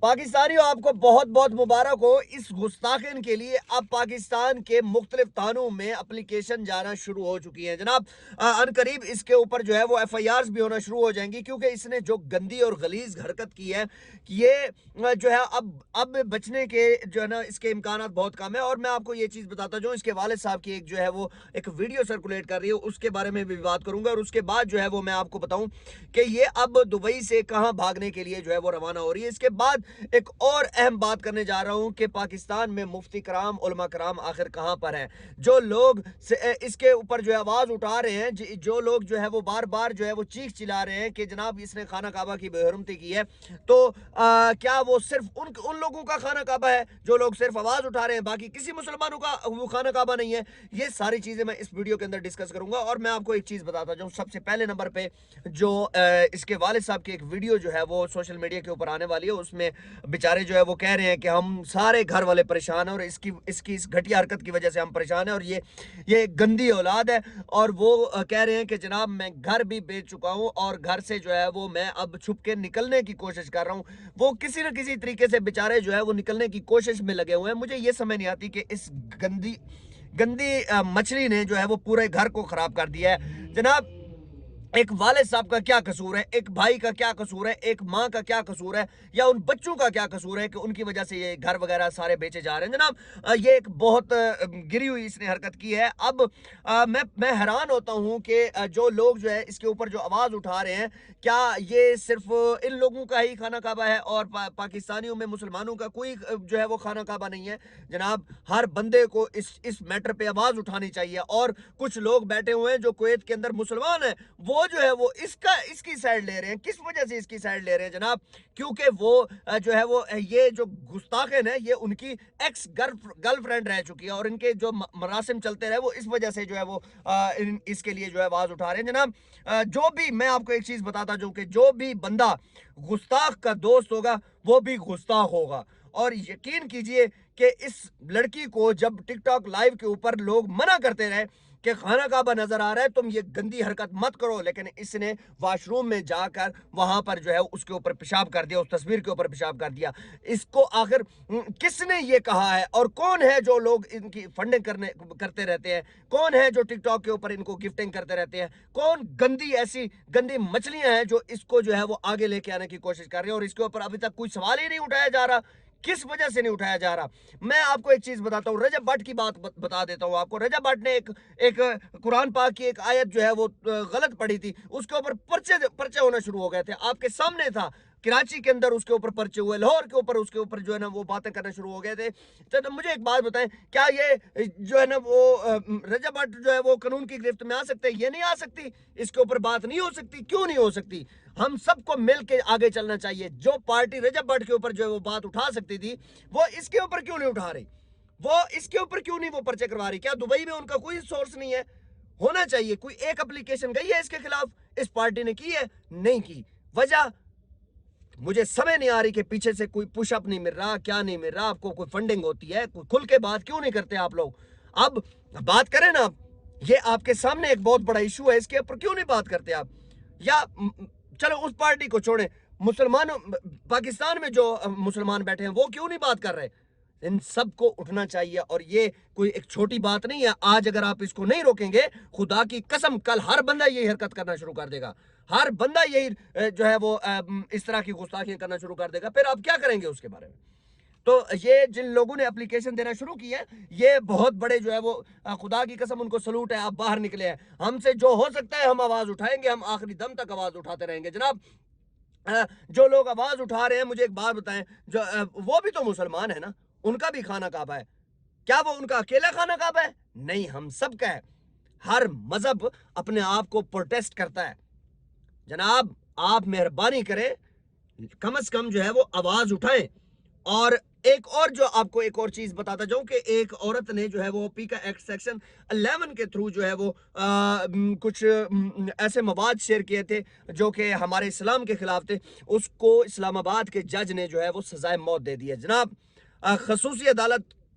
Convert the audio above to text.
پاکستانیوں آپ کو بہت بہت مبارک ہو اس گستاخین کے لیے اب پاکستان کے مختلف تھانوں میں اپلیکیشن جانا شروع ہو چکی ہیں جناب ان قریب اس کے اوپر جو ہے وہ ایف آئی آرز بھی ہونا شروع ہو جائیں گی کیونکہ اس نے جو گندی اور غلیظ حرکت کی ہے یہ جو ہے اب بچنے کے جو ہے نا اس کے امکانات بہت کم ہے اور میں آپ کو یہ چیز بتاتا جاؤں اس کے والد صاحب کی ایک جو ہے وہ ایک ویڈیو سرکولیٹ کر رہی ہے اس کے بارے میں بھی بات کروں گا اور اس کے بعد جو ہے وہ میں آپ کو بتاؤں کہ یہ اب دبئی سے کہاں بھاگنے کے لیے جو ہے وہ روانہ ہو رہی ہے اس کے بعد ایک اور اہم بات کرنے جا رہا ہوں کہ پاکستان میں مفتی کرام علماء کرام آخر کہاں پر ہیں جو لوگ اس کے اوپر جو ہے آواز اٹھا رہے ہیں جو لوگ جو ہے وہ بار بار جو ہے وہ چیخ چلا رہے ہیں کہ جناب اس نے خانہ کعبہ کی بے حرمتی کی ہے تو کیا وہ صرف ان لوگوں کا خانہ کعبہ ہے جو لوگ صرف آواز اٹھا رہے ہیں باقی کسی مسلمانوں کا وہ خانہ کعبہ نہیں ہے یہ ساری چیزیں میں اس ویڈیو کے اندر ڈسکس کروں گا اور میں آپ کو ایک چیز بتاتا جاؤں سب سے پہلے نمبر پہ جو اس کے والد صاحب کی ایک ویڈیو جو ہے وہ سوشل میڈیا کے اوپر آنے والی ہے اس میں بیچارے جو ہے وہ کہہ رہے ہیں کہ ہم سارے گھر والے پریشان ہیں اور اس کی گھٹیا حرکت کی وجہ سے ہم پریشان ہیں اور یہ گندی اولاد ہے اور وہ کہہ رہے ہیں کہ جناب میں گھر بھی بیچ چکا ہوں اور گھر سے جو ہے وہ میں اب چھپ کے نکلنے کی کوشش کر رہا ہوں وہ کسی نہ کسی طریقے سے بیچارے جو ہے وہ نکلنے کی کوشش میں لگے ہوئے ہیں مجھے یہ سمجھ نہیں آتی کہ اس گندی مچھلی نے جو ہے وہ پورے گھر کو خراب کر دیا ہے جناب ایک والد صاحب کا کیا قصور ہے ایک بھائی کا کیا قصور ہے ایک ماں کا کیا قصور ہے یا ان بچوں کا کیا قصور ہے کہ ان کی وجہ سے یہ گھر وغیرہ سارے بیچے جا رہے ہیں جناب یہ ایک بہت گری ہوئی اس نے حرکت کی ہے اب میں حیران ہوتا ہوں کہ جو لوگ جو ہے اس کے اوپر جو آواز اٹھا رہے ہیں کیا یہ صرف ان لوگوں کا ہی خانہ کعبہ ہے اور پاکستانیوں میں مسلمانوں کا کوئی جو ہے وہ خانہ کعبہ نہیں ہے جناب ہر بندے کو اس میٹر پہ آواز اٹھانی چاہیے اور کچھ لوگ بیٹھے ہوئے ہیں جو کویت کے اندر مسلمان ہیں وہ جو ہے وہ اس کی سائیڈ لے رہے ہیں کس وجہ سے اس کی سائیڈ لے رہے ہیں جناب کیونکہ وہ جو ہے وہ یہ جو گستاخین ہے یہ ان کی ایکس گرل فرینڈ رہ چکی ہے اور ان کے جو مراسم چلتے رہے وہ اس وجہ سے جو ہے وہ اس کے لیے جو ہے آواز اٹھا رہے ہیں جناب جو بھی میں آپ کو ایک چیز بتاتا جو کہ جو بھی بندہ گستاخ کا دوست ہوگا وہ بھی گستاخ ہوگا اور یقین کیجئے کہ اس لڑکی کو جب ٹک ٹاک لائیو کے اوپر لوگ منع کرتے رہے کہ خانہ کعبہ نظر آ رہا ہے تم یہ گندی حرکت مت کرو لیکن اس نے واش روم میں جا کر وہاں پر جو ہے اس کے اوپر پیشاب کر دیا اس تصویر کے اوپر پیشاب کر دیا اس کو آخر کس نے یہ کہا ہے اور کون ہے جو لوگ ان کی فنڈنگ کرتے رہتے ہیں کون ہے جو ٹک ٹاک کے اوپر ان کو گفٹنگ کرتے رہتے ہیں کون ایسی گندی مچھلیاں ہیں جو اس کو جو ہے وہ آگے لے کے آنے کی کوشش کر رہے ہیں اور اس کے اوپر ابھی تک کوئی سوال ہی نہیں اٹھایا جا رہا کس وجہ سے نہیں اٹھایا جا رہا میں آپ کو ایک چیز بتاتا ہوں رجب بٹ کی بات بتا دیتا ہوں آپ کو رجب بٹ نے ایک قرآن پاک کی ایک آیت جو ہے وہ غلط پڑھی تھی اس کے اوپر پرچے ہونا شروع ہو گئے تھے آپ کے سامنے تھا کراچی کے اندر اس کے اوپر پرچے ہوئے لاہور کے اوپر اس کے اوپر جو ہے نا وہ باتیں کرنا شروع ہو گئے تھے تو مجھے ایک بات بتائیں کیا یہ جو ہے نا وہ رجب بٹ جو ہے وہ قانون کی گرفت میں آ سکتے ہیں یہ نہیں آ سکتی اس کے اوپر بات نہیں ہو سکتی کیوں نہیں ہو سکتی ہم سب کو مل کے آگے چلنا چاہیے جو پارٹی رجب بٹ کے اوپر جو ہے وہ بات اٹھا سکتی تھی وہ اس کے اوپر کیوں نہیں اٹھا رہی وہ اس کے اوپر کیوں نہیں وہ پرچے کروا رہی کیا دبئی میں ان کا کوئی سورس نہیں ہے ہونا چاہیے کوئی ایک اپلیکیشن گئی ہے اس کے خلاف اس پارٹی نے کی ہے نہیں کی وجہ مجھے سمجھ نہیں آ رہی کہ پیچھے سے کوئی پش اپ نہیں مل رہا کیا نہیں مل رہا آپ کو کوئی فنڈنگ ہوتی ہے کوئی کھل کے بات کیوں نہیں کرتے آپ لوگ اب بات کریں نا یہ آپ کے سامنے ایک بہت بڑا ایشو ہے اس کے اوپر کیوں نہیں بات کرتے آپ یا چلو اس پارٹی کو چھوڑیں مسلمانوں پاکستان میں جو مسلمان بیٹھے ہیں وہ کیوں نہیں بات کر رہے ان سب کو اٹھنا چاہیے اور یہ کوئی ایک چھوٹی بات نہیں ہے آج اگر آپ اس کو نہیں روکیں گے خدا کی قسم کل ہر بندہ یہی حرکت کرنا شروع کر دے گا ہر بندہ یہی جو ہے وہ اس طرح کی گستاخیاں کرنا شروع کر دے گا پھر آپ کیا کریں گے اس کے بارے میں تو یہ جن لوگوں نے اپلیکیشن دینا شروع کی ہے یہ بہت بڑے جو ہے وہ خدا کی قسم ان کو سلوٹ ہے آپ باہر نکلے ہیں ہم سے جو ہو سکتا ہے ہم آواز اٹھائیں گے ہم آخری دم تک آواز اٹھاتے رہیں گے جناب جو لوگ آواز اٹھا رہے ہیں مجھے ایک بات بتائیں جو وہ بھی تو مسلمان ہے نا ان کا بھی خانہ کعبہ ہے کیا وہ ان کا اکیلا خانہ کعبہ ہے نہیں ہم سب کا ہے ہر مذہب اپنے آپ کو پروٹیسٹ کرتا ہے جناب آپ مہربانی کریں کم از کم جو ہے وہ آواز اٹھائیں اور ایک اور جو آپ کو ایک اور چیز بتاتا جاؤں کہ ایک عورت نے جو ہے وہ پی کا ایکٹ سیکشن 11 کے تھرو جو ہے وہ کچھ ایسے مواد شیئر کیے تھے جو کہ ہمارے اسلام کے خلاف تھے اس کو اسلام آباد کے جج نے جو ہے وہ سزائے موت دے دی ہے جناب خصوصی عدالت